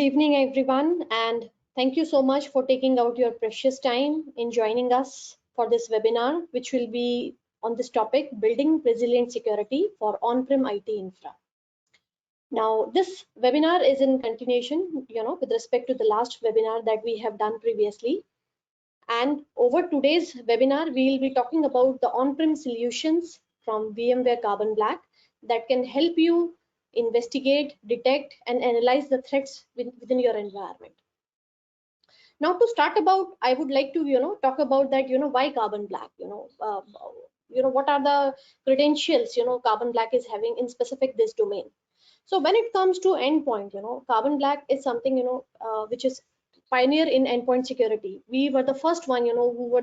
evening, everyone, and thank you so much for taking out your precious time in joining us for this webinar, which will be on this topic, building resilient security for on-prem IT infra. Now, this webinar is in continuation, with respect to the last webinar that we have done previously. And over today's webinar, we will be talking about the on-prem solutions from VMware Carbon Black that can help you investigate, detect, and analyze the threats within your environment. Now, to start about, I would like to talk about that why Carbon Black. What are the credentials Carbon Black is having in specific this domain. So when it comes to endpoint, Carbon Black is something which is pioneer in endpoint security. We were the first one who were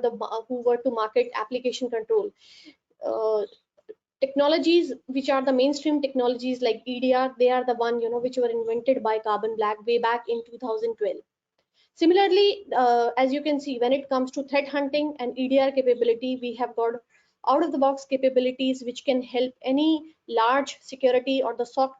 to market application control. Technologies which are the mainstream technologies like EDR, they are the one which were invented by Carbon Black way back in 2012. Similarly, as you can see, when it comes to threat hunting and EDR capability, we have got out of the box capabilities which can help any large security or the SOC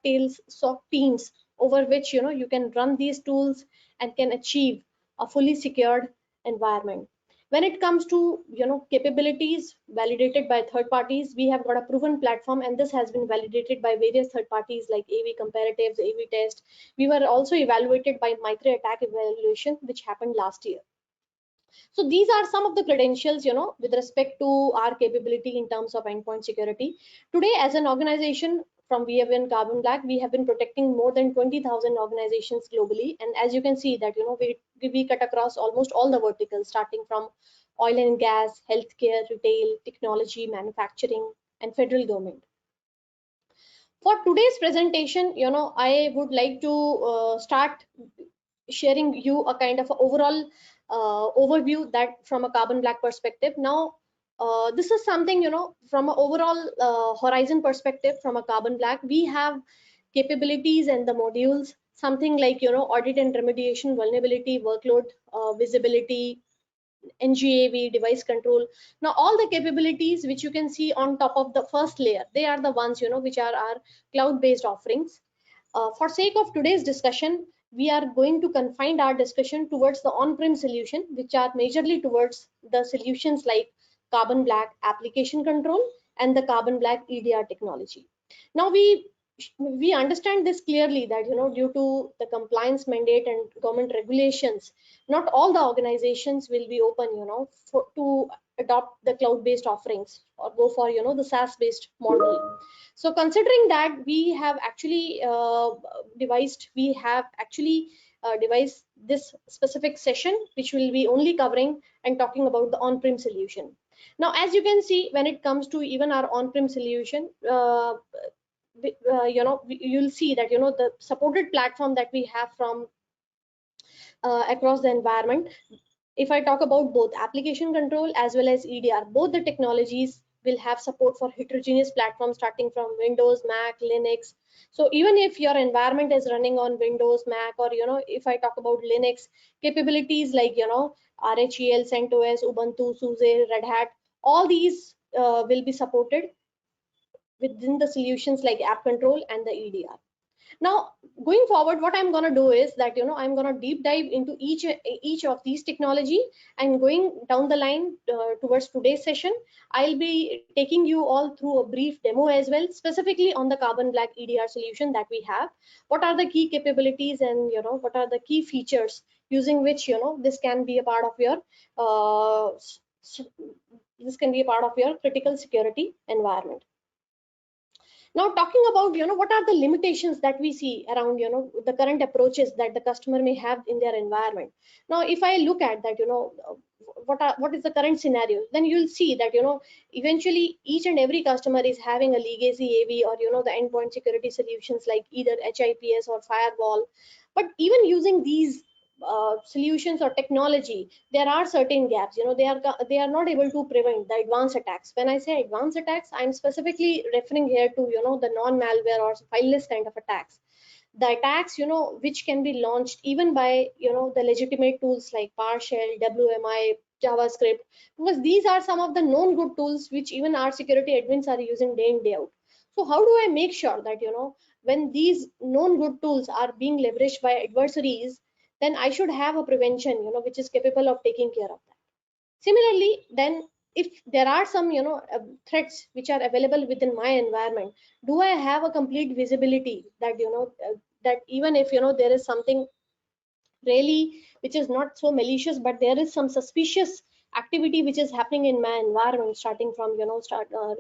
teams over which you can run these tools and can achieve a fully secured environment. When it comes to capabilities validated by third parties, we have got a proven platform, and this has been validated by various third parties like AV Comparatives, AV Test. We were also evaluated by MITRE ATT&CK evaluation, which happened last year. So these are some of the credentials with respect to our capability in terms of endpoint security. Today, as an organization from VMware Carbon Black, we have been protecting more than 20,000 organizations globally, and as you can see that we cut across almost all the verticals, starting from oil and gas, healthcare, retail, technology, manufacturing, and federal government. For today's presentation, I would like to start sharing you a kind of overall overview that from a Carbon Black perspective. Now, this is something from an overall horizon perspective. From a Carbon Black, we have capabilities and the modules, something like audit and remediation, vulnerability, workload visibility, NGAV, device control. Now all the capabilities which you can see on top of the first layer, they are the ones which are our cloud-based offerings. For sake of today's discussion, we are going to confine our discussion towards the on-prem solution, which are majorly towards the solutions like Carbon Black application control and the Carbon Black EDR technology. Now we understand this clearly that due to the compliance mandate and government regulations, not all the organizations will be open to adopt the cloud-based offerings or go for the SaaS-based model. So considering that, we have actually devised this specific session, which will be only covering and talking about the on-prem solution. Now, as you can see, when it comes to even our on-prem solution, you'll see that the supported platform that we have from across the environment. If I talk about both application control as well as EDR, both the technologies will have support for heterogeneous platforms starting from Windows, Mac, Linux. So even if your environment is running on Windows, Mac, or if I talk about Linux, capabilities like RHEL, CentOS, Ubuntu, SUSE, Red Hat, all these will be supported within the solutions like app control and the EDR. Now, going forward, what I'm going to do is that I'm going to deep dive into each of these technology, and going down the line towards today's session, I'll be taking you all through a brief demo as well, specifically on the Carbon Black EDR solution that we have. What are the key capabilities, and what are the key features using which this can be a part of your critical security environment. Now, talking about what are the limitations that we see around the current approaches that the customer may have in their environment. Now, if I look at that, what is the current scenario, then you'll see that eventually each and every customer is having a legacy AV or the endpoint security solutions like either HIPS or firewall. But even using these solutions or technology, there are certain gaps. They are not able to prevent the advanced attacks. When I say advanced attacks, I'm specifically referring here to the non-malware or fileless kind of attacks. The attacks which can be launched even by the legitimate tools like PowerShell, WMI, JavaScript, because these are some of the known good tools which even our security admins are using day in day out. So how do I make sure that when these known good tools are being leveraged by adversaries, then I should have a prevention, which is capable of taking care of that. Similarly, then if there are some, threats which are available within my environment, do I have a complete visibility that, that even if, there is something really which is not so malicious, but there is some suspicious activity which is happening in my environment, starting from,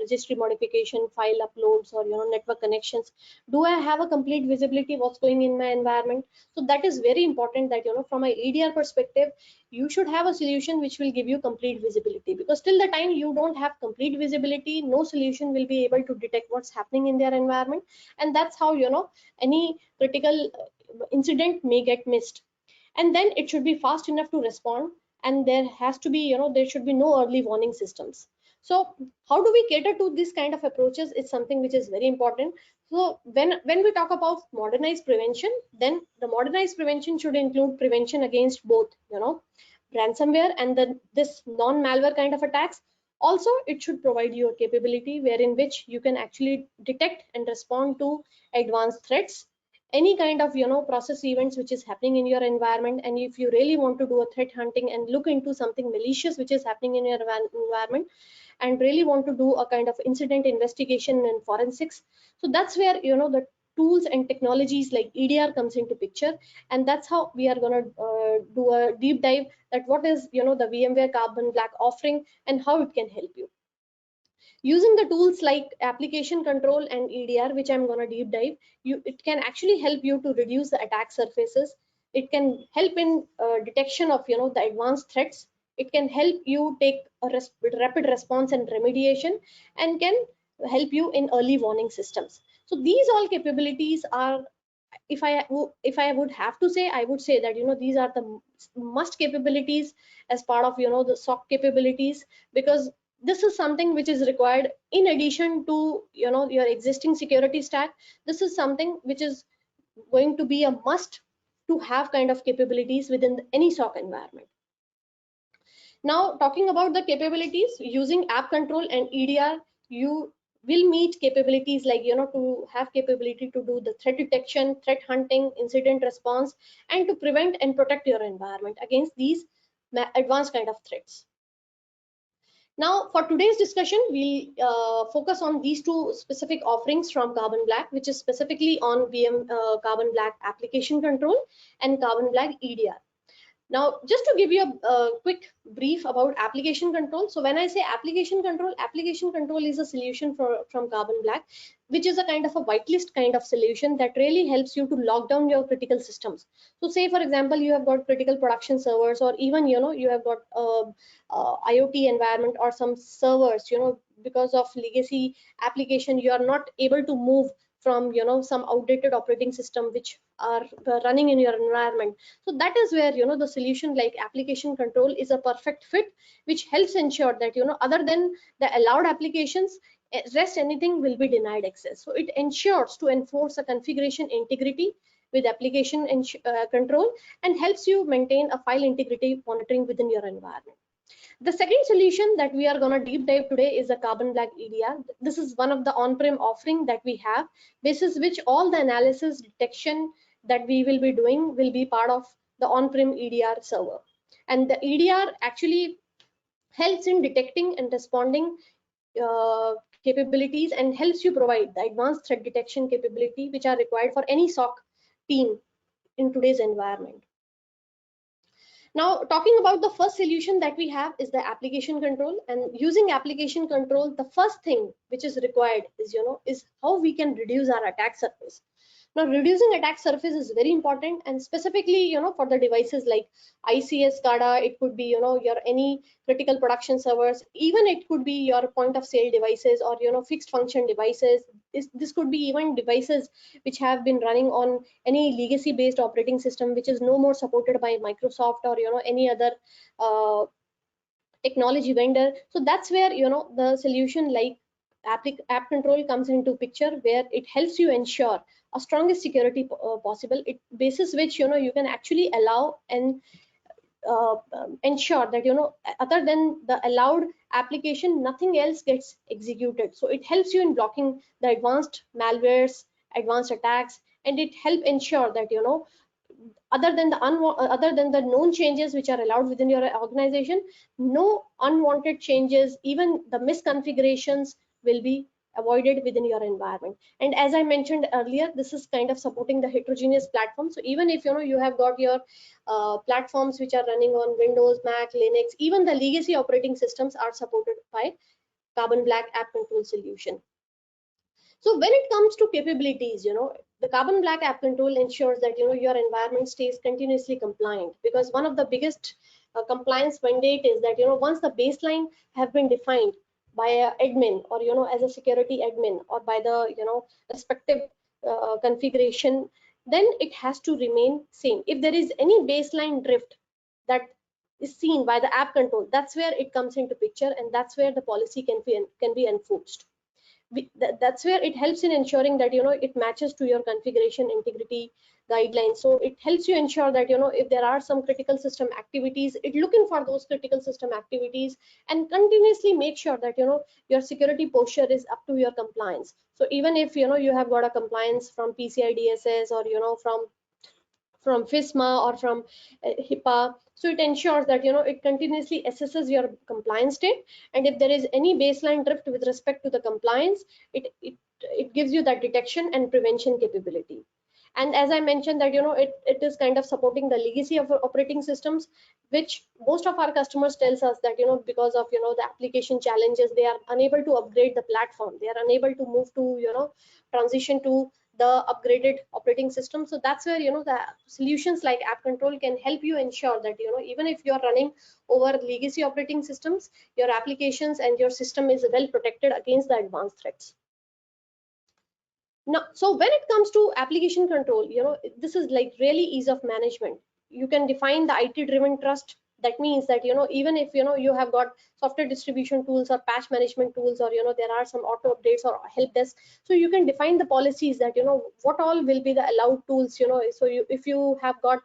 registry modification, file uploads, or, network connections, do I have a complete visibility what's going in my environment? So that is very important that, from a EDR perspective, you should have a solution which will give you complete visibility, because till the time you don't have complete visibility, no solution will be able to detect what's happening in their environment. And that's how, any critical incident may get missed. And then it should be fast enough to respond, and there has to be, there should be no early warning systems. So how do we cater to this kind of approaches is something which is very important. So when we talk about modernized prevention, then the modernized prevention should include prevention against both, ransomware and this non-malware kind of attacks. Also, it should provide you a capability wherein which you can actually detect and respond to advanced threats, any kind of, process events which is happening in your environment. And if you really want to do a threat hunting and look into something malicious which is happening in your environment, and really want to do a kind of incident investigation and forensics, so that's where, the tools and technologies like EDR comes into picture. And that's how we are going to do a deep dive that what is, the VMware Carbon Black offering and how it can help you. Using the tools like application control and EDR, which I'm going to deep dive, it can actually help you to reduce the attack surfaces. It can help in detection of, the advanced threats. It can help you take a rapid response and remediation, and can help you in early warning systems. So these all capabilities are, if I would have to say, I would say that, these are the must capabilities as part of, the SOC capabilities, because this is something which is required in addition to, your existing security stack. This is something which is going to be a must to have kind of capabilities within any SOC environment. Now, talking about the capabilities using app control and EDR, you will meet capabilities like, to have capability to do the threat detection, threat hunting, incident response, and to prevent and protect your environment against these advanced kind of threats. Now, for today's discussion, we'll focus on these two specific offerings from Carbon Black, which is specifically on Carbon Black application control and Carbon Black EDR. Now, just to give you a quick brief about application control. So when I say application control is a solution from Carbon Black, which is a kind of a whitelist kind of solution that really helps you to lock down your critical systems. So say, for example, you have got critical production servers, or even, you have got IoT environment or some servers, because of legacy application, you are not able to move from, some outdated operating system which are running in your environment. So that is where, the solution like application control is a perfect fit, which helps ensure that, other than the allowed applications, rest anything will be denied access. So it ensures to enforce a configuration integrity with application control, and helps you maintain a file integrity monitoring within your environment. The second solution that we are going to deep dive today is the Carbon Black EDR. This is one of the on-prem offering that we have, basis which all the analysis detection that we will be doing will be part of the on-prem EDR server. And the EDR actually helps in detecting and responding capabilities, and helps you provide the advanced threat detection capability which are required for any SOC team in today's environment. Now, talking about the first solution that we have is the application control. And using application control, the first thing which is required is, is how we can reduce our attack surface. Now, reducing attack surface is very important, and specifically, for the devices like ICS, SCADA, it could be, your any critical production servers, even it could be your point of sale devices, or, fixed function devices. This could be even devices which have been running on any legacy based operating system, which is no more supported by Microsoft or, any other technology vendor. So that's where, the solution like app control comes into picture, where it helps you ensure a strongest security possible. It basis which, you can actually allow and ensure that, other than the allowed application, nothing else gets executed. So it helps you in blocking the advanced malwares, advanced attacks, and it help ensure that other than the known changes which are allowed within your organization, no unwanted changes, even the misconfigurations, will be avoided within your environment. And as I mentioned earlier, this is kind of supporting the heterogeneous platform. So even if you have got your platforms which are running on Windows, Mac, Linux, even the legacy operating systems are supported by Carbon Black App Control solution. So when it comes to capabilities, the Carbon Black App Control ensures that your environment stays continuously compliant, because one of the biggest compliance mandate is that once the baseline have been defined by a admin, or as a security admin, or by the respective configuration, then it has to remain same. If there is any baseline drift that is seen by the app control, that's where it comes into picture, and that's where the policy can be enforced. That's where it helps in ensuring that it matches to your configuration integrity guidelines. So it helps you ensure that if there are some critical system activities, it looking for those critical system activities, and continuously make sure that your security posture is up to your compliance. So even if you have got a compliance from PCI DSS, or from FISMA, or from HIPAA. So it ensures that it continuously assesses your compliance state, and if there is any baseline drift with respect to the compliance, it gives you that detection and prevention capability. And as I mentioned that it is kind of supporting the legacy of operating systems, which most of our customers tells us that because of the application challenges, they are unable to upgrade the platform, they are unable to move to transition to the upgraded operating system. So that's where the solutions like app control can help you ensure that even if you're running over legacy operating systems, your applications and your system is well protected against the advanced threats. Now, so when it comes to application control, this is like really ease of management. You can define the IT driven trust. That means that even if you have got software distribution tools or patch management tools, or there are some auto updates or help desk, so you can define the policies that what all will be the allowed tools. So if you have got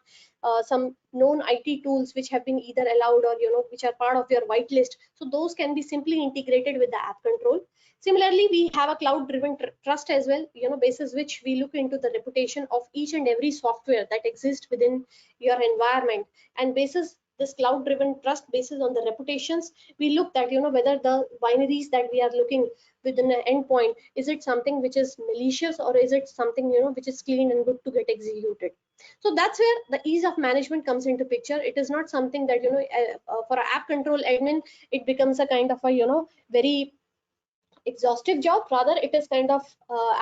some known IT tools which have been either allowed, or which are part of your whitelist, so those can be simply integrated with the app control. Similarly, we have a cloud driven trust as well, basis which we look into the reputation of each and every software that exists within your environment, and basis this cloud driven trust basis on the reputations, we look that whether the binaries that we are looking within an endpoint, is it something which is malicious, or is it something which is clean and good to get executed. So that's where the ease of management comes into picture. It is not something that for an app control admin it becomes a kind of a very exhaustive job. Rather, it is kind of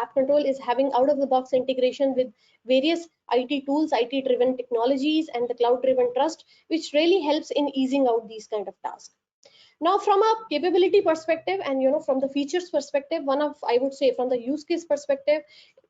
app control is having out of the box integration with various IT tools, IT driven technologies, and the cloud driven trust, which really helps in easing out these kind of tasks. Now, from a capability perspective, and from the features perspective, one of, I would say, from the use case perspective,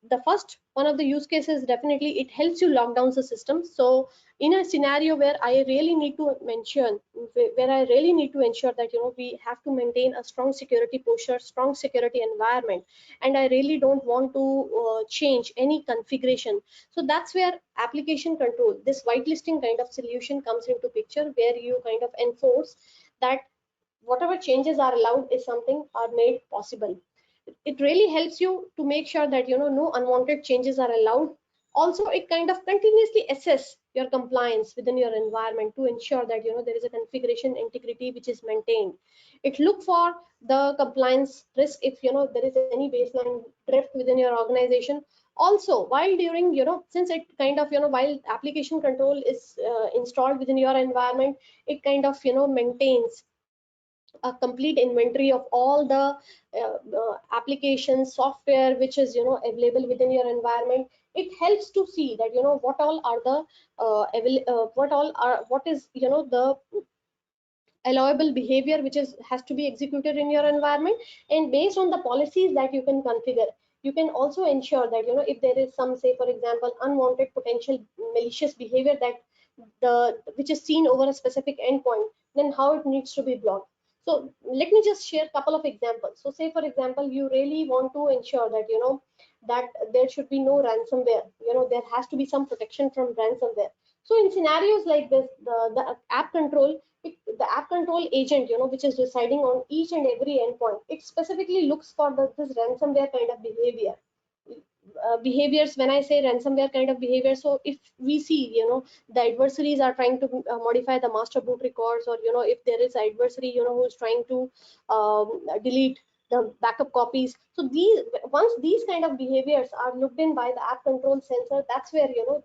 the first one of the use cases, definitely it helps you lock down the system. So in a scenario where I really need to mention, where I really need to ensure that we have to maintain a strong security posture, strong security environment, and I really don't want to change any configuration. So that's where application control, this whitelisting kind of solution, comes into picture, where you kind of enforce that whatever changes are allowed is something are made possible. It really helps you to make sure that no unwanted changes are allowed. Also, it kind of continuously assess your compliance within your environment to ensure that there is a configuration integrity which is maintained. It look for the compliance risk if there is any baseline drift within your organization. Also, while during since it kind of while application control is installed within your environment, it kind of maintains a complete inventory of all the applications, software which is available within your environment. It helps to see that what all are the what is the allowable behavior which is has to be executed in your environment, and based on the policies that you can configure, you can also ensure that if there is some, say for example, unwanted potential malicious behavior that the which is seen over a specific endpoint, then how it needs to be blocked. So let me just share a couple of examples. So say for example, you really want to ensure that that there should be no ransomware, there has to be some protection from ransomware. So in scenarios like this, the app control, the app control agent, which is residing on each and every endpoint, it specifically looks for this ransomware kind of behavior. behaviors. When I say ransomware kind of behavior, so if we see, the adversaries are trying to modify the master boot records, or if there is adversary who's trying to delete the backup copies. So once these kind of behaviors are looked in by the app control sensor, that's where the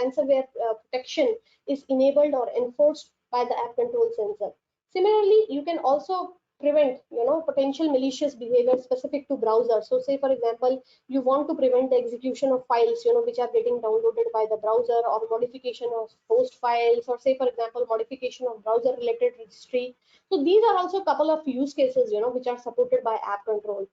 ransomware protection is enabled or enforced by the app control sensor. Similarly, you can also prevent potential malicious behavior specific to browser. So say for example, you want to prevent the execution of files which are getting downloaded by the browser, or modification of host files, or say for example modification of browser related registry. So these are also a couple of use cases which are supported by app control.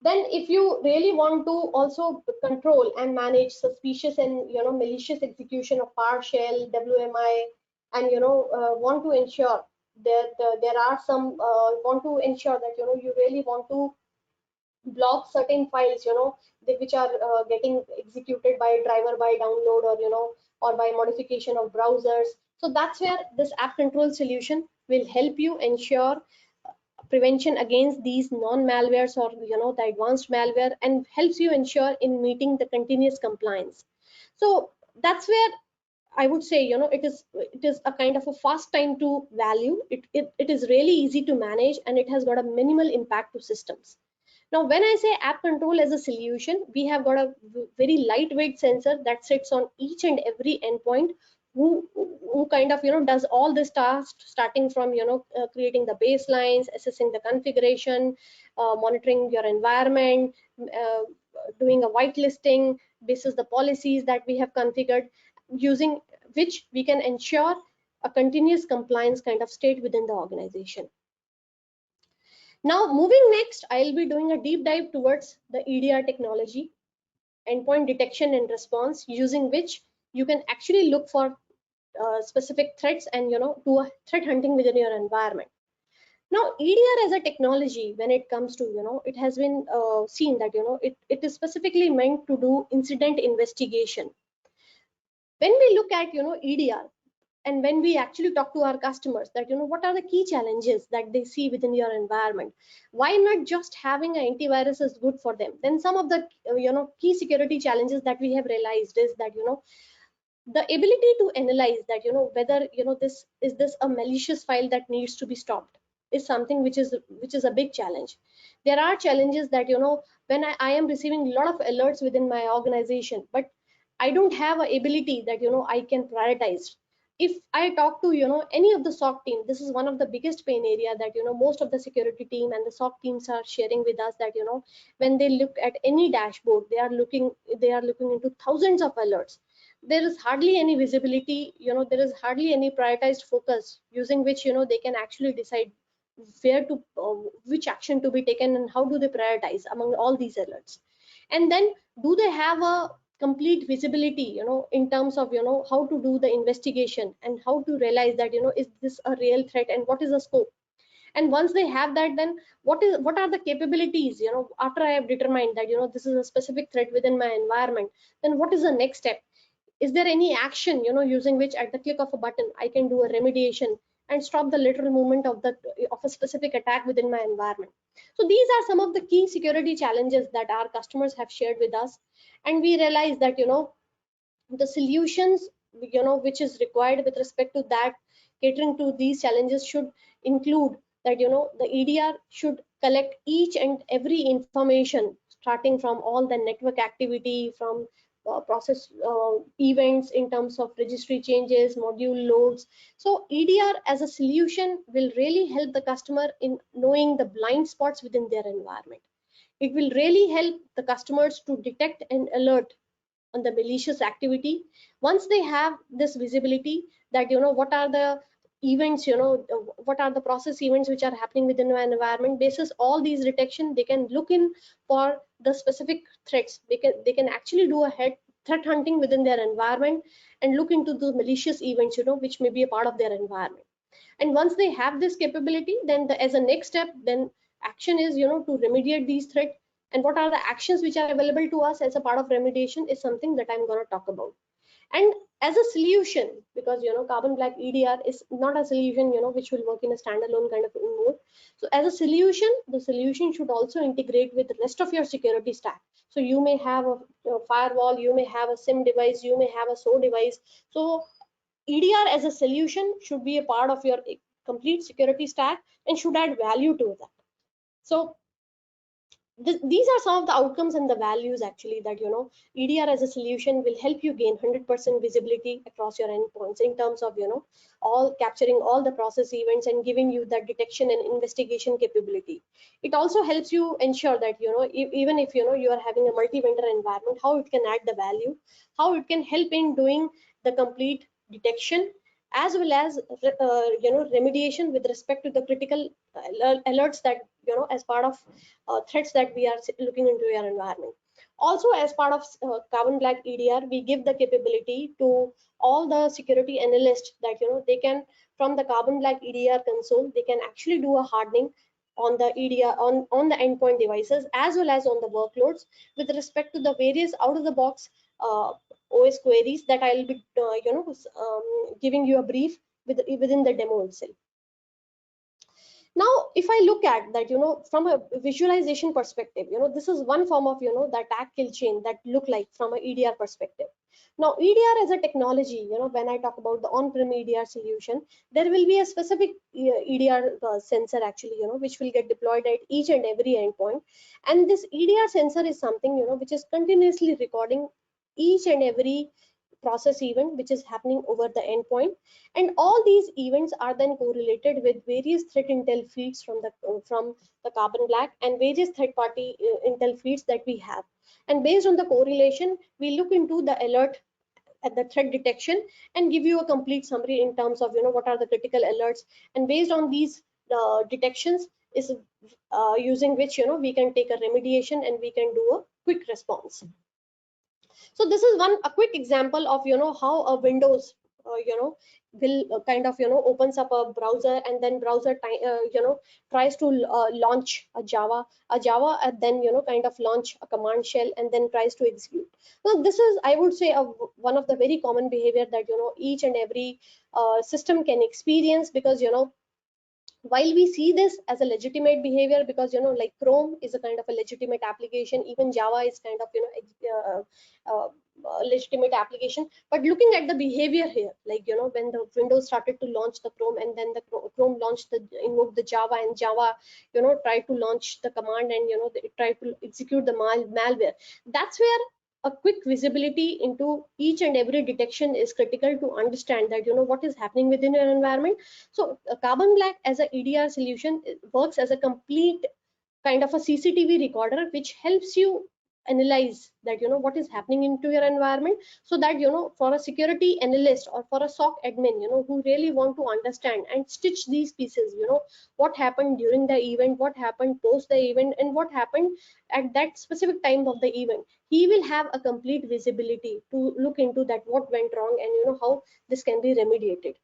Then if you really want to also control and manage suspicious and malicious execution of PowerShell, WMI, and want to ensure that there are some want to ensure that you really want to block certain files which are getting executed by driver by download, or or by modification of browsers. So that's where this app control solution will help you ensure prevention against these non-malwares, or the advanced malware, and helps you ensure in meeting the continuous compliance. So that's where I would say it is a kind of a fast time to value. It is really easy to manage, and it has got a minimal impact to systems. Now, when I say app control as a solution, we have got a very lightweight sensor that sits on each and every endpoint, who kind of does all this task, starting from creating the baselines, assessing the configuration, monitoring your environment, doing a whitelisting basis the policies that we have configured, using which we can ensure a continuous compliance kind of state within the organization. Now, moving next, I'll be doing a deep dive towards the EDR technology, endpoint detection and response, using which you can actually look for specific threats and do a threat hunting within your environment. Now, EDR as a technology, when it comes to it has been seen that it is specifically meant to do incident investigation. When we look at EDR, and when we actually talk to our customers that what are the key challenges that they see within your environment, why not just having an antivirus is good for them, then some of the key security challenges that we have realized is that the ability to analyze that whether this a malicious file that needs to be stopped is something which is a big challenge. There are challenges that when I am receiving a lot of alerts within my organization, but I don't have a ability that I can prioritize. If I talk to any of the SOC team, this is one of the biggest pain area that most of the security team and the SOC teams are sharing with us, that when they look at any dashboard, they are looking into thousands of alerts. There is hardly any visibility, there is hardly any prioritized focus using which they can actually decide where to which action to be taken, and how do they prioritize among all these alerts. And then, do they have a complete visibility in terms of how to do the investigation, and how to realize that is this a real threat, and what is the scope. And once they have that, then what are the capabilities, after I have determined that this is a specific threat within my environment, then what is the next step. Is there any action using which at the click of a button I can do a remediation and stop the lateral movement of a specific attack within my environment. So these are some of the key security challenges that our customers have shared with us, and we realize that the solutions which is required with respect to that, catering to these challenges, should include that the EDR should collect each and every information, starting from all the network activity, from process events in terms of registry changes, module loads. So EDR as a solution will really help the customer in knowing the blind spots within their environment. It will really help the customers to detect and alert on the malicious activity. Once they have this visibility that what are the events, what are the process events which are happening within an environment, basis all these detection, they can look in for the specific threats. They can actually do a threat hunting within their environment, and look into the malicious events which may be a part of their environment. And once they have this capability, then as a next step, then action is to remediate these threats. And what are the actions which are available to us as a part of remediation is something that I'm going to talk about. And as a solution, because carbon black EDR is not a solution which will work in a standalone kind of mode. So as a solution, the solution should also integrate with the rest of your security stack. So you may have a firewall, you may have a SIM device, you may have a SO device. So EDR as a solution should be a part of your complete security stack and should add value to that. So these are some of the outcomes and the values actually that EDR as a solution will help you gain 100% visibility across your endpoints in terms of all capturing all the process events and giving you that detection and investigation capability. It also helps you ensure that even if you are having a multi-vendor environment, how it can add the value, how it can help in doing the complete detection as well as remediation with respect to the critical alerts that as part of threats that we are looking into your environment. Also, as part of Carbon Black EDR, we give the capability to all the security analysts that they can, from the Carbon Black EDR console, they can actually do a hardening on the EDR on the endpoint devices as well as on the workloads with respect to the various out of the box OS queries that I'll be giving you a brief within the demo itself. Now, if I look at that, from a visualization perspective, this is one form of, the attack kill chain that look like from a EDR perspective. Now, EDR as a technology, when I talk about the on-prem EDR solution, there will be a specific EDR sensor actually, which will get deployed at each and every endpoint. And this EDR sensor is something, which is continuously recording each and every process event which is happening over the endpoint, and all these events are then correlated with various threat intel feeds from the Carbon Black and various third party intel feeds that we have. And based on the correlation, we look into the alert at the threat detection and give you a complete summary in terms of what are the critical alerts, and based on these detections is using which we can take a remediation and we can do a quick response. So this is a quick example of how a Windows will kind of opens up a browser, and then browser tries to launch a Java and then kind of launch a command shell and then tries to execute. Now this is, I would say, one of the very common behavior that each and every system can experience, because while we see this as a legitimate behavior, because like Chrome is a kind of a legitimate application, even Java is kind of legitimate application, but looking at the behavior here, like when the Windows started to launch the Chrome, and then the Chrome launched invoked the Java, and Java tried to launch the command, and it tried to execute the malware. That's where a quick visibility into each and every detection is critical to understand that what is happening within your environment. So Carbon Black as a EDR solution works as a complete kind of a CCTV recorder, which helps you analyze that what is happening into your environment, so that for a security analyst or for a SOC admin who really want to understand and stitch these pieces, what happened during the event, what happened post the event, and what happened at that specific time of the event, he will have a complete visibility to look into that what went wrong, and how this can be remediated.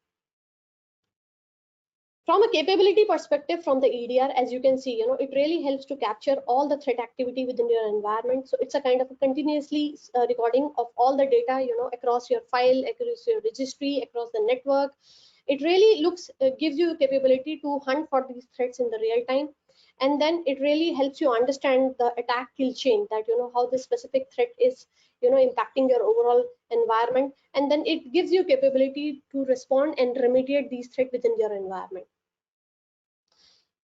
From a capability perspective, from the EDR, as you can see, it really helps to capture all the threat activity within your environment. So it's a kind of a continuously recording of all the data, across your file, across your registry, across the network. It really gives you capability to hunt for these threats in the real time. And then it really helps you understand the attack kill chain, that how this specific threat is impacting your overall environment, and then it gives you capability to respond and remediate these threats within your environment.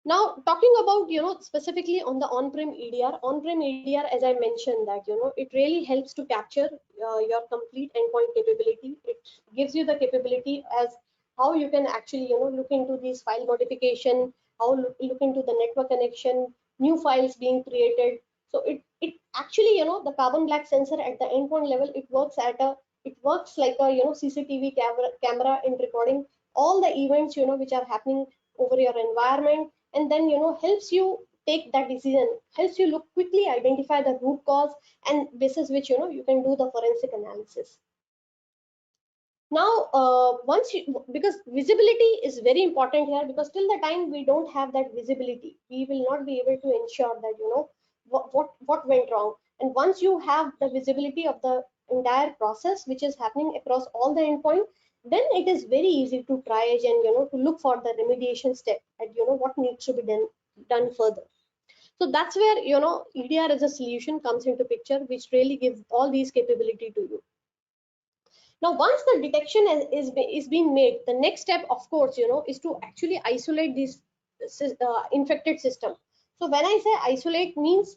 Now, talking about specifically on the on-prem EDR, as I mentioned, that it really helps to capture your complete endpoint capability. It gives you the capability as how you can actually look into these file modification, how look into the network connection, new files being created. So it actually the Carbon Black sensor at the endpoint level, it works like a CCTV camera in recording all the events which are happening over your environment, and then helps you take that decision, helps you look quickly identify the root cause, and basis which you can do the forensic analysis. Now because visibility is very important here, because till the time we don't have that visibility, we will not be able to ensure that what went wrong. And once you have the visibility of the entire process which is happening across all the endpoint, then it is very easy to triage and to look for the remediation step and what needs to be done further. So that's where EDR as a solution comes into picture, which really gives all these capability to you. Now, once the detection is being made, the next step, of course, is to actually isolate this infected system. So when I say isolate means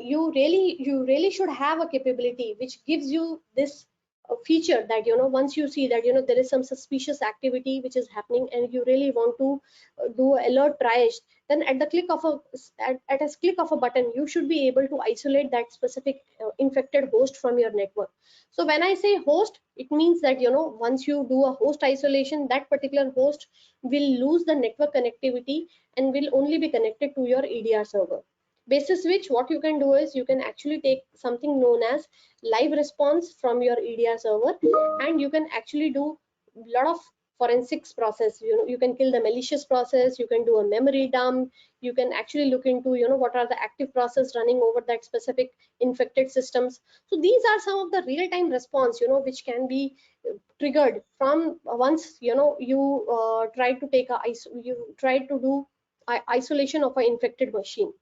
you really should have a capability which gives you this feature that once you see that there is some suspicious activity which is happening and you really want to do alert triage, then at the click of at a click of a button you should be able to isolate that specific infected host from your network. So when I say host, it means that once you do a host isolation, that particular host will lose the network connectivity and will only be connected to your EDR server. Basis which what you can do is you can actually take something known as live response from your EDR server, and you can actually do a lot of forensics process. You can kill the malicious process, you can do a memory dump, you can actually look into what are the active process running over that specific infected systems. So these are some of the real-time response which can be triggered from once you try to take a you try to do isolation of an infected machine.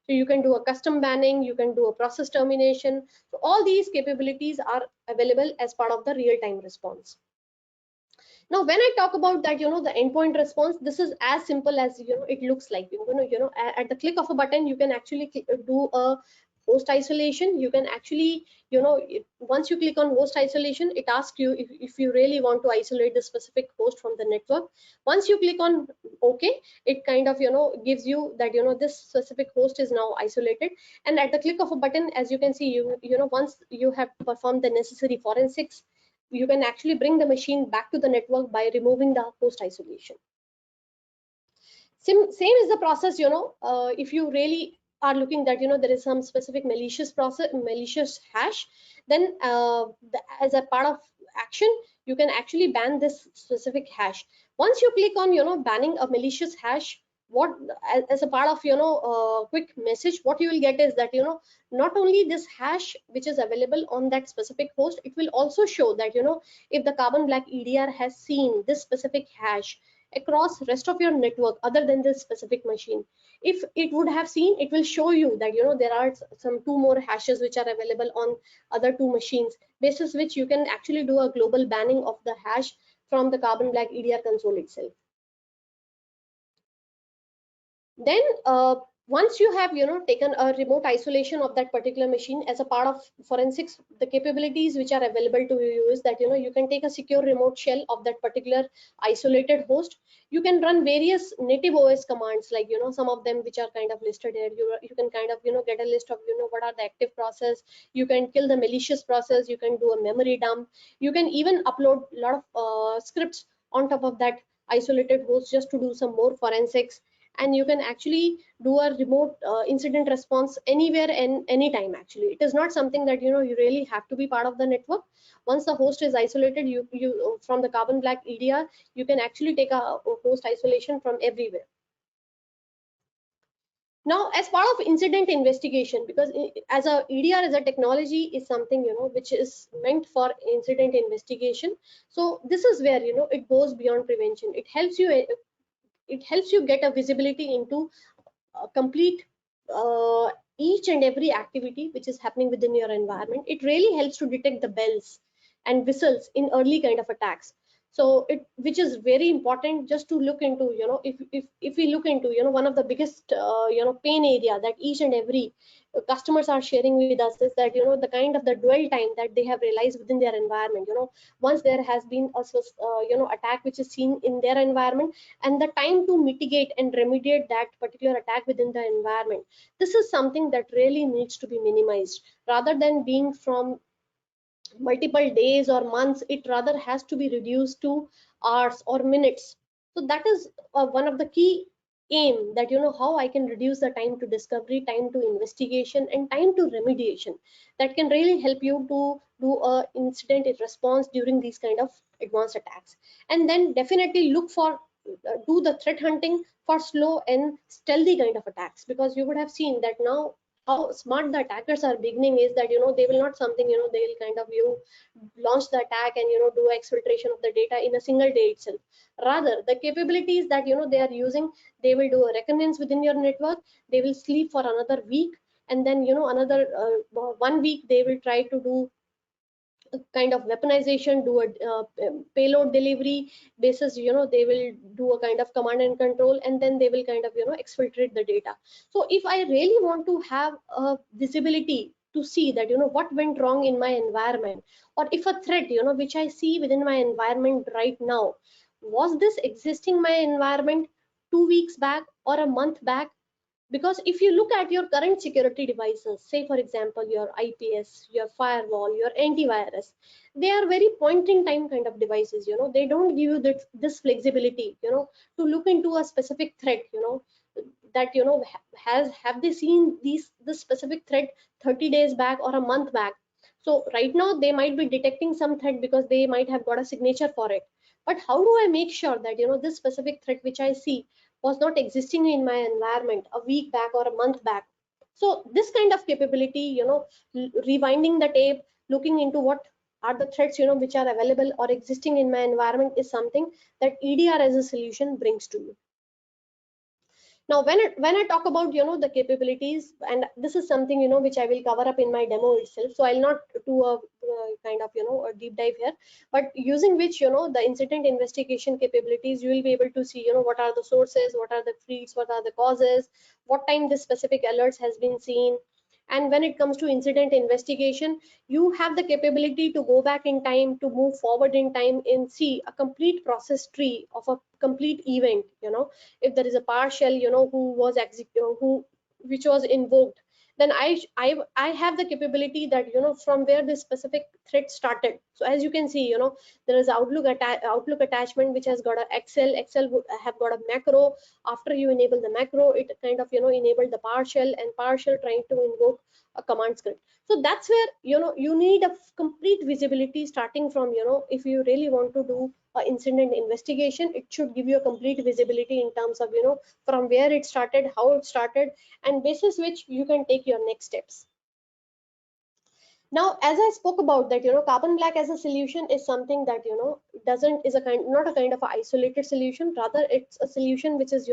So you can do a custom banning, you can do a process termination. So all these capabilities are available as part of the real-time response. Now when I talk about that the endpoint response, this is as simple as it looks like. At the click of a button you can actually do a host isolation. You can actually once you click on host isolation, it asks you if you really want to isolate the specific host from the network. Once you click on OK, it kind of gives you that this specific host is now isolated. And at the click of a button, as you can see, once you have performed the necessary forensics, you can actually bring the machine back to the network by removing the host isolation. Same is the process, if you really are looking that there is some specific malicious hash, then as a part of action you can actually ban this specific hash. Once you click on banning a malicious hash, what as a part of quick message, what you will get is that not only this hash which is available on that specific host, it will also show that if the Carbon Black EDR has seen this specific hash across rest of your network other than this specific machine. If it would have seen, it will show you that there are some two more hashes which are available on other two machines, basis which you can actually do a global banning of the hash from the Carbon Black EDR console itself. Then once you have taken a remote isolation of that particular machine, as a part of forensics, the capabilities which are available to you is that you can take a secure remote shell of that particular isolated host. You can run various native OS commands, like some of them which are kind of listed here. You can kind of get a list of what are the active process. You can kill the malicious process, you can do a memory dump, you can even upload a lot of scripts on top of that isolated host just to do some more forensics. And you can actually do a remote incident response anywhere and anytime. Actually, it is not something that you really have to be part of the network. Once the host is isolated, you from the Carbon Black EDR, you can actually take a host isolation from everywhere. Now, as part of incident investigation, because as a EDR as a technology is something which is meant for incident investigation. So this is where it goes beyond prevention. It helps you get a visibility into complete each and every activity which is happening within your environment. It really helps to detect the bells and whistles in early kind of attacks. So which is very important just to look into, if we look into one of the biggest pain area that each and every customers are sharing with us is that the kind of the dwell time that they have realized within their environment. Once there has been a attack which is seen in their environment, and the time to mitigate and remediate that particular attack within the environment, this is something that really needs to be minimized. Rather than being from multiple days or months, it rather has to be reduced to hours or minutes. So that is one of the key aim, that how I can reduce the time to discovery, time to investigation, and time to remediation. That can really help you to do a incident response during these kind of advanced attacks. And then definitely look for do the threat hunting for slow and stealthy kind of attacks, because you would have seen that now how smart the attackers are beginning is that, they will not something, they'll kind of launch the attack and, do exfiltration of the data in a single day itself. Rather, the capabilities that, they are using, they will do a reconnaissance within your network, they will sleep for another week, and then, another 1 week they will try to do kind of weaponization, do a payload delivery basis, they will do a kind of command and control, and then they will kind of, exfiltrate the data. So if I really want to have a visibility to see that, what went wrong in my environment, or if a threat, which I see within my environment right now, was this existing my environment 2 weeks back or a month back? Because if you look at your current security devices, say for example your IPS, your firewall, your antivirus, they are very point in time kind of devices. They don't give you this flexibility, to look into a specific threat, that, have they seen this specific threat 30 days back or a month back. So right now they might be detecting some threat because they might have got a signature for it, but how do I make sure that, this specific threat which I see was not existing in my environment a week back or a month back? So this kind of capability, rewinding the tape, looking into what are the threats, which are available or existing in my environment, is something that EDR as a solution brings to you. Now when I talk about, the capabilities, and this is something, which I will cover up in my demo itself, so I'll not do a kind of, a deep dive here, but using which, the incident investigation capabilities, you will be able to see, what are the sources, what are the feeds, what are the causes, what time this specific alerts has been seen. And when it comes to incident investigation, you have the capability to go back in time, to move forward in time, and see a complete process tree of a complete event. If there is a partial, who was who which was invoked, then I have the capability that, from where this specific threat started. So as you can see, there is Outlook attachment which has got a Excel would have got a macro. After you enable the macro, it kind of, enabled the partial, and partial trying to invoke a command script. So that's where, you need a complete visibility, starting from, if you really want to do incident investigation, it should give you a complete visibility in terms of, from where it started, how it started, and basis which you can take your next steps. Now, as I spoke about that, Carbon Black as a solution is something that, doesn't is a kind not a kind of an isolated solution. Rather, it's a solution which is,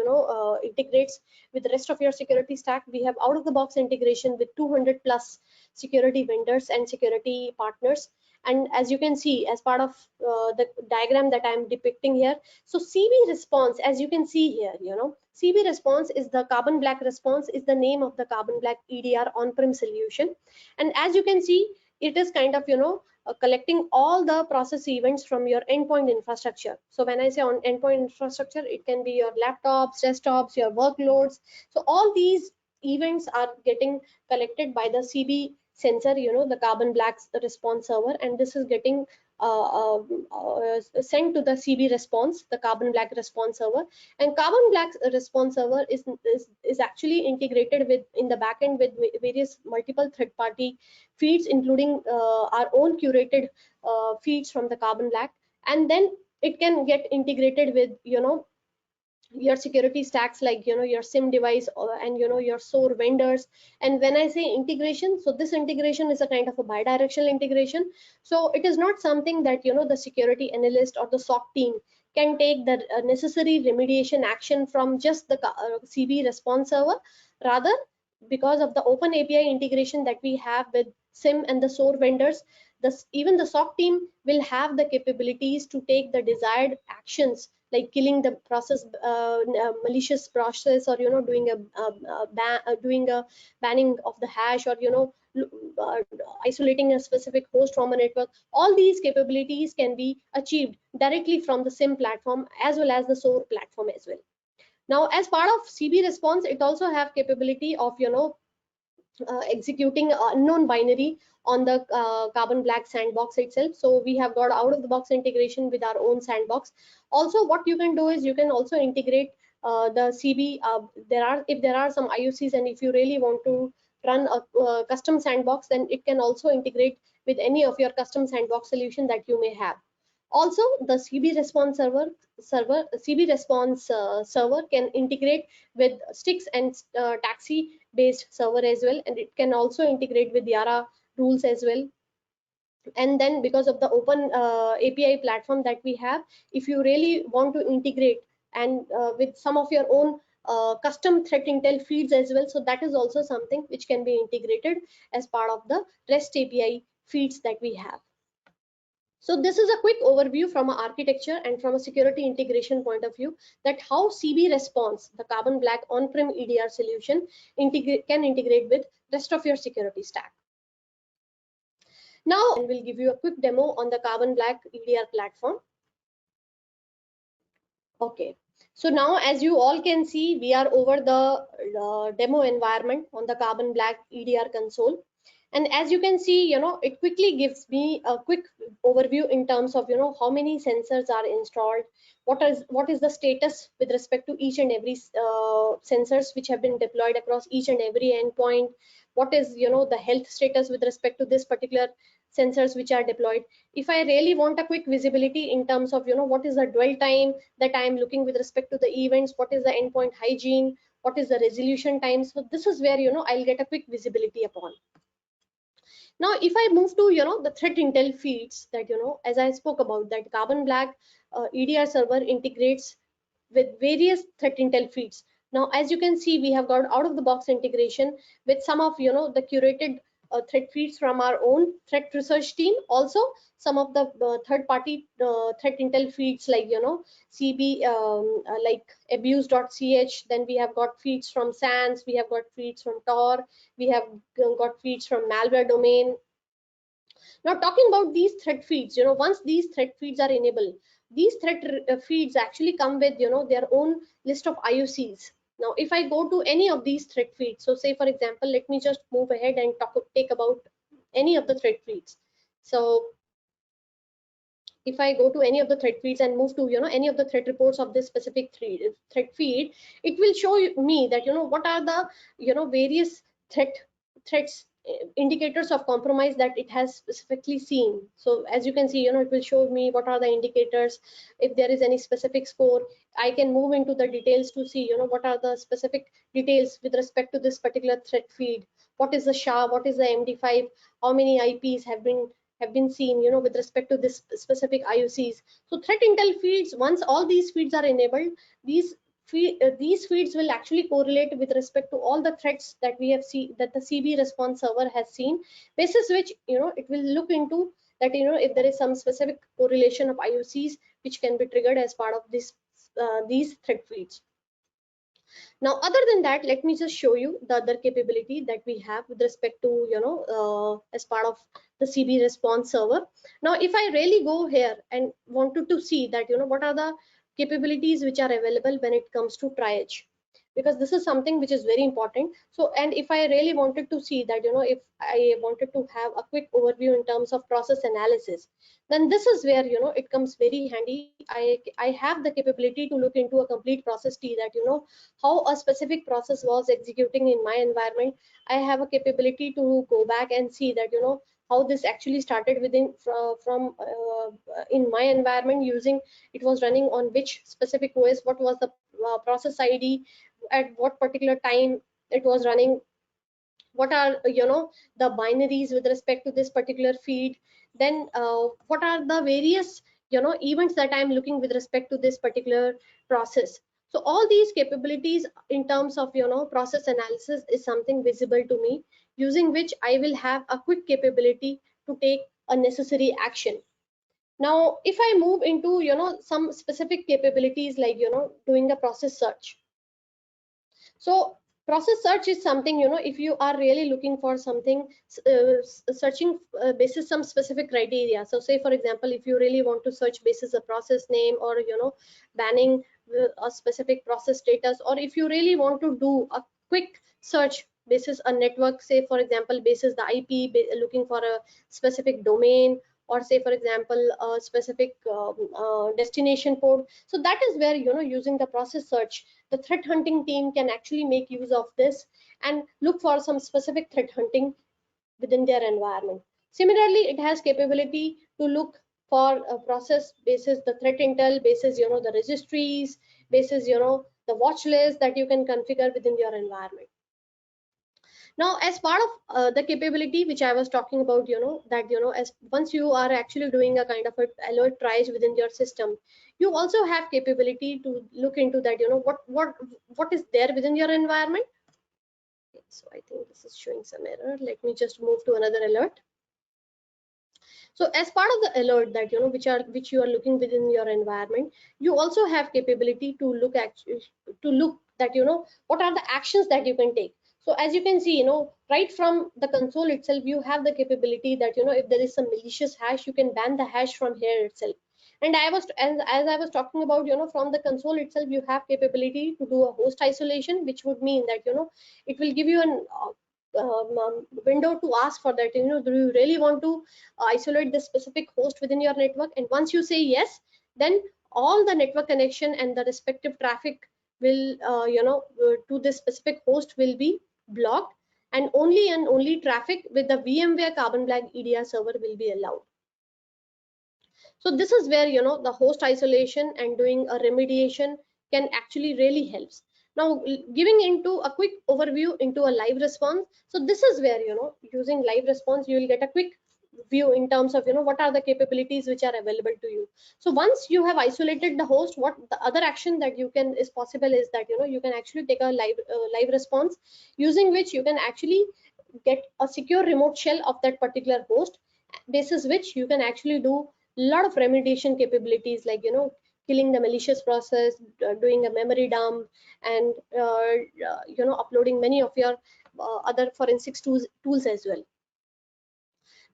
integrates with the rest of your security stack. We have out of the box integration with 200 plus security vendors and security partners. And as you can see, as part of the diagram that I'm depicting here, so CB response, as you can see here, CB response is the Carbon Black response, is the name of the Carbon Black EDR on-prem solution. And as you can see, it is kind of, collecting all the process events from your endpoint infrastructure. So when I say on endpoint infrastructure, it can be your laptops, desktops, your workloads. So all these events are getting collected by the CB sensor, the Carbon Black response server, and this is getting sent to the CB response, the Carbon Black response server. And Carbon Black response server is actually integrated with in the backend with various multiple third-party feeds, including our own curated feeds from the Carbon Black, and then it can get integrated with, your security stacks, like, your SIM device, and, your SOAR vendors. And when I say integration, so this integration is a kind of a bidirectional integration. So it is not something that, the security analyst or the SOC team can take the necessary remediation action from just the CB response server. Rather, because of the open API integration that we have with SIM and the SOAR vendors, even the SOC team will have the capabilities to take the desired actions, like killing the process, malicious process, or, doing a banning of the hash, or, uh, isolating a specific host from a network. All these capabilities can be achieved directly from the SIM platform as well as the SOAR platform as well. Now, as part of CB response, it also have capability of, executing unknown binary on the Carbon Black sandbox itself. So we have got out of the box integration with our own sandbox. Also, what you can do is you can also integrate the CB. If there are some IOCs, and if you really want to run a custom sandbox, then it can also integrate with any of your custom sandbox solution that you may have. Also, the CB response server can integrate with Stix and Taxi based server as well, and it can also integrate with Yara rules as well. And then because of the open API platform that we have, if you really want to integrate and with some of your own custom threat intel feeds as well, so that is also something which can be integrated as part of the REST API feeds that we have. So this is a quick overview from an architecture and from a security integration point of view, that how CB Response, the Carbon Black on-prem EDR solution, can integrate with rest of your security stack. Now, and we'll give you a quick demo on the Carbon Black EDR platform. Okay, so now as you all can see, we are over the demo environment on the Carbon Black EDR console. And as you can see, it quickly gives me a quick overview in terms of, how many sensors are installed, what is the status with respect to each and every sensors which have been deployed across each and every endpoint, what is, the health status with respect to this particular sensors which are deployed. If I really want a quick visibility in terms of, what is the dwell time that I am looking with respect to the events, what is the endpoint hygiene, what is the resolution time. So this is where, I'll get a quick visibility upon. Now, if I move to, the threat intel feeds that, as I spoke about, that Carbon Black EDR server integrates with various threat intel feeds. Now, as you can see, we have got out of the box integration with some of, the curated threat feeds from our own threat research team. Also, some of the third party threat intel feeds like, CB, like abuse.ch. Then we have got feeds from SANS, we have got feeds from Tor, we have got feeds from malware domain. Now, talking about these threat feeds, once these threat feeds are enabled, these threat feeds actually come with, their own list of IOCs. Now, if I go to any of these threat feeds, so say for example, let me just move ahead and take about any of the threat feeds. So if I go to any of the threat feeds and move to, any of the threat reports of this specific threat feed, it will show me that, what are the, various threats indicators of compromise that it has specifically seen. So as you can see, it will show me what are the indicators. If there is any specific score, I can move into the details to see, what are the specific details with respect to this particular threat feed. What is the SHA, what is the MD5, how many IPs have been seen, with respect to this specific IOCs. So threat intel feeds, once all these feeds are enabled, these feeds will actually correlate with respect to all the threats that we have seen, that the CB response server has seen, basis which, it will look into that, if there is some specific correlation of IOCs which can be triggered as part of this these threat feeds. Now, other than that, let me just show you the other capability that we have with respect to, as part of the CB response server. Now, if I really go here and wanted to see that, what are the capabilities which are available when it comes to triage, because this is something which is very important. So, and if I really wanted to see that, if I wanted to have a quick overview in terms of process analysis, then this is where, it comes very handy. I have the capability to look into a complete process tree, that, how a specific process was executing in my environment. I have a capability to go back and see that, how this actually started within from in my environment, using it was running on which specific OS, what was the process ID, at what particular time it was running, what are, the binaries with respect to this particular feed, then what are the various, events that I'm looking with respect to this particular process. So all these capabilities in terms of, process analysis is something visible to me, using which I will have a quick capability to take a necessary action. Now, if I move into, some specific capabilities like, doing a process search. So process search is something, if you are really looking for something, searching basis some specific criteria. So say for example, if you really want to search basis a process name, or, banning a specific process status, or if you really want to do a quick search basis a network, say for example, basis the IP, looking for a specific domain, or say for example, a specific destination port. So that is where, using the process search, the threat hunting team can actually make use of this and look for some specific threat hunting within their environment. Similarly, it has capability to look for a process basis the threat intel, basis, the registries, basis, the watch list that you can configure within your environment. Now, as part of the capability which I was talking about, that, as once you are actually doing a kind of a alert triage within your system, you also have capability to look into that, what is there within your environment. Okay, so I think this is showing some error. Let me just move to another alert. So as part of the alert that, which you are looking within your environment, you also have capability to look that, what are the actions that you can take. So as you can see, right from the console itself, you have the capability that, if there is some malicious hash, you can ban the hash from here itself. And as I was talking about, from the console itself, you have capability to do a host isolation, which would mean that, it will give you an window to ask for that, do you really want to isolate this specific host within your network? And once you say yes, then all the network connection and the respective traffic will, to this specific host will be blocked, and only traffic with the VMware Carbon Black EDR server will be allowed. So this is where, the host isolation and doing a remediation can actually really helps. Now, giving into a quick overview into a live response. So this is where, using live response, you will get a quick view in terms of, what are the capabilities which are available to you. So once you have isolated the host, what the other action that you can is possible is that, you can actually take a live response, using which you can actually get a secure remote shell of that particular host, basis which you can actually do a lot of remediation capabilities, like, killing the malicious process, doing a memory dump, and uploading many of your other forensics tools as well.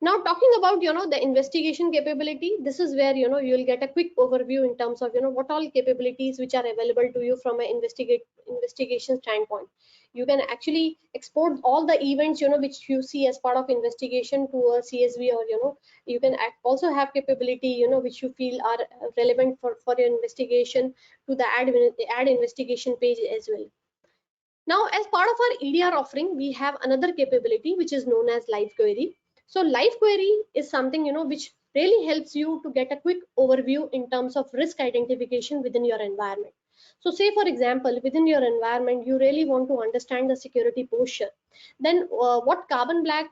Now, talking about, the investigation capability, this is where, you'll get a quick overview in terms of, what all capabilities which are available to you from an investigation standpoint. You can actually export all the events, which you see as part of investigation to a CSV, or, you can also have capability, which you feel are relevant for your investigation, to the add investigation page as well. Now, as part of our EDR offering, we have another capability which is known as live query. So live query is something, which really helps you to get a quick overview in terms of risk identification within your environment. So say, for example, within your environment, you really want to understand the security posture. Then what Carbon Black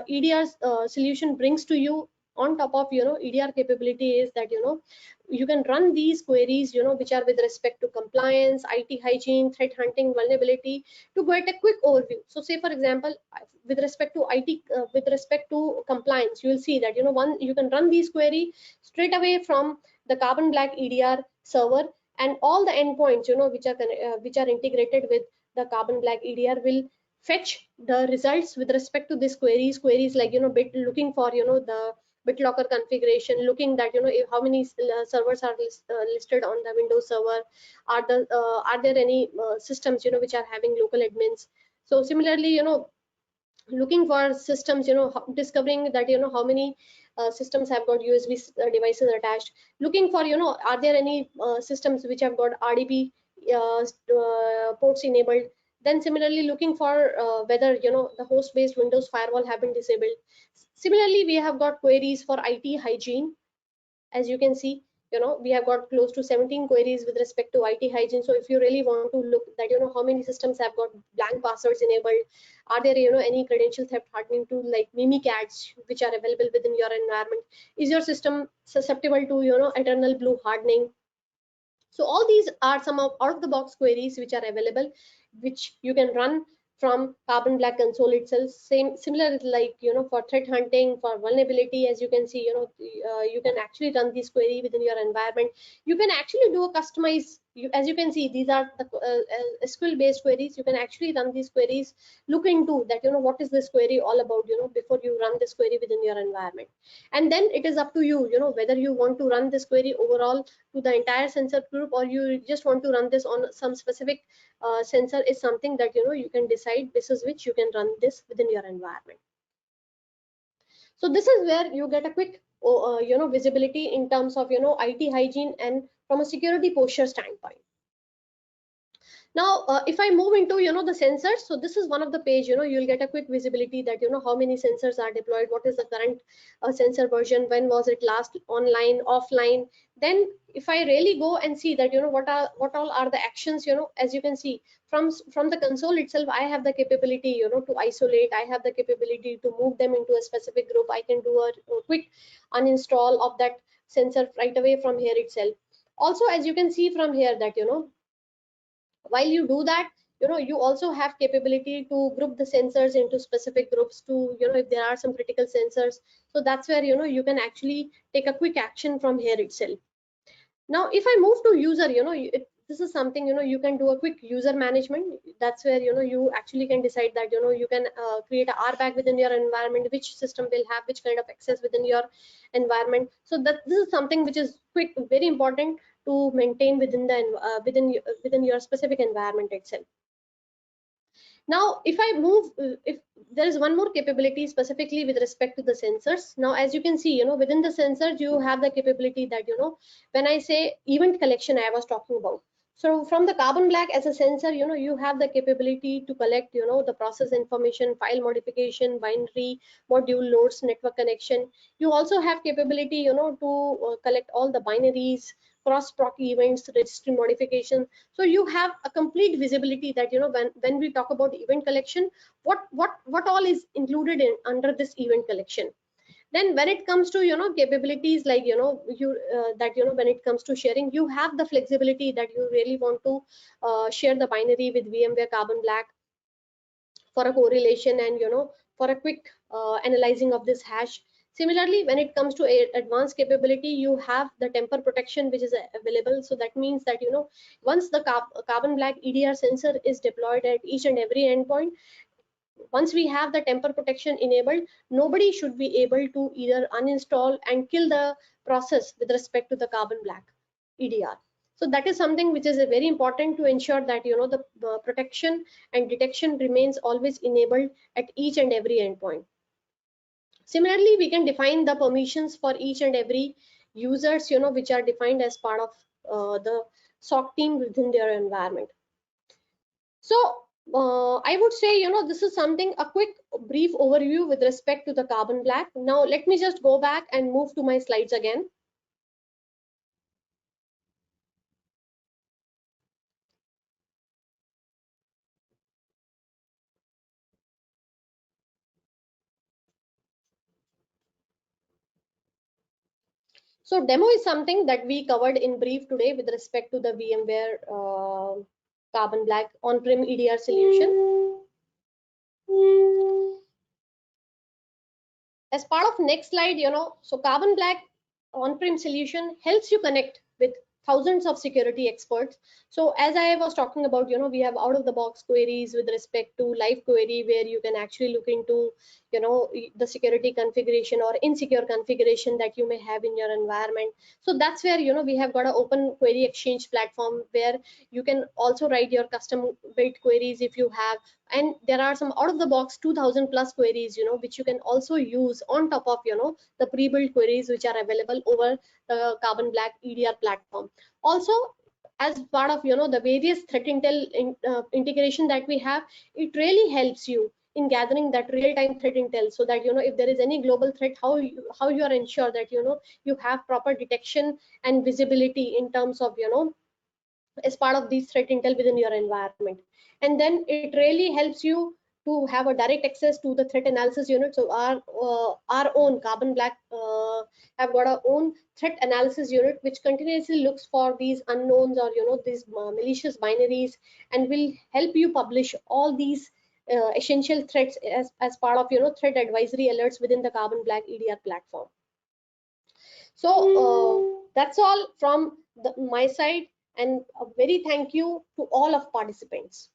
EDR solution brings to you on top of, EDR capability is that, you can run these queries, which are with respect to compliance, IT hygiene, threat hunting, vulnerability, to get a quick overview. So say, for example, with respect to IT, with respect to compliance, you will see that, you can run these query straight away from the Carbon Black EDR server, and all the endpoints, which are integrated with the Carbon Black EDR will fetch the results with respect to these queries like, looking for, the BitLocker configuration, looking that, how many servers are listed on the Windows server, are there any systems, which are having local admins. So similarly, looking for systems, discovering that, how many systems have got USB devices attached, looking for, are there any systems which have got RDP ports enabled. Then similarly, looking for whether, the host based Windows firewall have been disabled. Similarly, we have got queries for IT hygiene. As you can see, we have got close to 17 queries with respect to IT hygiene. So if you really want to look that, how many systems have got blank passwords enabled, are there, any credential theft hardening tool like Mimikatz which are available within your environment, is your system susceptible to, eternal blue hardening. So all these are some of out of the box queries which are available, which you can run from Carbon Black console itself. Similar like, for threat hunting, for vulnerability, as you can see, you can actually run this query within your environment. You can actually do a customize. As you can see, these are the SQL based queries. You can actually run these queries, look into that, what is this query all about, before you run this query within your environment. And then it is up to you, whether you want to run this query overall to the entire sensor group, or you just want to run this on some specific sensor, is something that, you can decide basis which you can run this within your environment. So this is where you get a quick visibility in terms of, IT hygiene and from a security posture standpoint. Now, if I move into, the sensors, so this is one of the page, you'll get a quick visibility that, how many sensors are deployed, what is the current sensor version, when was it last online, offline. Then if I really go and see that, what all are the actions, as you can see from the console itself, I have the capability, to isolate, I have the capability to move them into a specific group. I can do a quick uninstall of that sensor right away from here itself. Also, as you can see from here that, while you do that, you also have capability to group the sensors into specific groups to, if there are some critical sensors. So that's where, you can actually take a quick action from here itself. Now if I move to user, this is something, you can do a quick user management. That's where, you actually can decide that, you can create a RBAC within your environment, which system will have which kind of access within your environment. So that this is something which is quick, very important to maintain within the within your specific environment itself. Now if I move, if there is one more capability specifically with respect to the sensors. Now as you can see, within the sensors you have the capability that, when I say event collection I was talking about, so from the Carbon Black as a sensor, you have the capability to collect, the process information, file modification, binary, module loads, network connection. You also have capability, to collect all the binaries, cross proc events, registry modification. So you have a complete visibility that, when we talk about event collection, what all is included in under this event collection. Then when it comes to, capabilities like, you that, when it comes to sharing, you have the flexibility that you really want to share the binary with VMware Carbon Black for a correlation and, for a quick analyzing of this hash. Similarly, when it comes to advanced capability, you have the temper protection which is available. So that means that, once the Carbon Black EDR sensor is deployed at each and every endpoint, once we have the temper protection enabled, nobody should be able to either uninstall and kill the process with respect to the Carbon Black EDR. So that is something which is very important to ensure that, the protection and detection remains always enabled at each and every endpoint. Similarly, we can define the permissions for each and every users, which are defined as part of the SOC team within their environment. So I would say, this is something, a quick brief overview with respect to the Carbon Black. Now let me just go back and move to my slides again. So demo is something that we covered in brief today with respect to the VMware Carbon Black on-prem EDR solution. As part of next slide, so Carbon Black on-prem solution helps you connect with thousands of security experts. So as I was talking about, we have out of the box queries with respect to live query, where you can actually look into, the security configuration or insecure configuration that you may have in your environment. So that's where, we have got an open query exchange platform where you can also write your custom built queries if you have. And there are some out of the box 2000 plus queries, which you can also use on top of, the pre-built queries which are available over the Carbon Black EDR platform. Also, as part of, the various threat intel integration that we have, it really helps you in gathering that real-time threat intel, so that, if there is any global threat, how you are ensure that, you have proper detection and visibility in terms of, as part of these threat intel within your environment. And then it really helps you to have a direct access to the threat analysis unit. So our own Carbon Black have got our own threat analysis unit, which continuously looks for these unknowns or, these malicious binaries, and will help you publish all these essential threats as part of, threat advisory alerts within the Carbon Black EDR platform. So that's all from my side, and a very thank you to all of participants.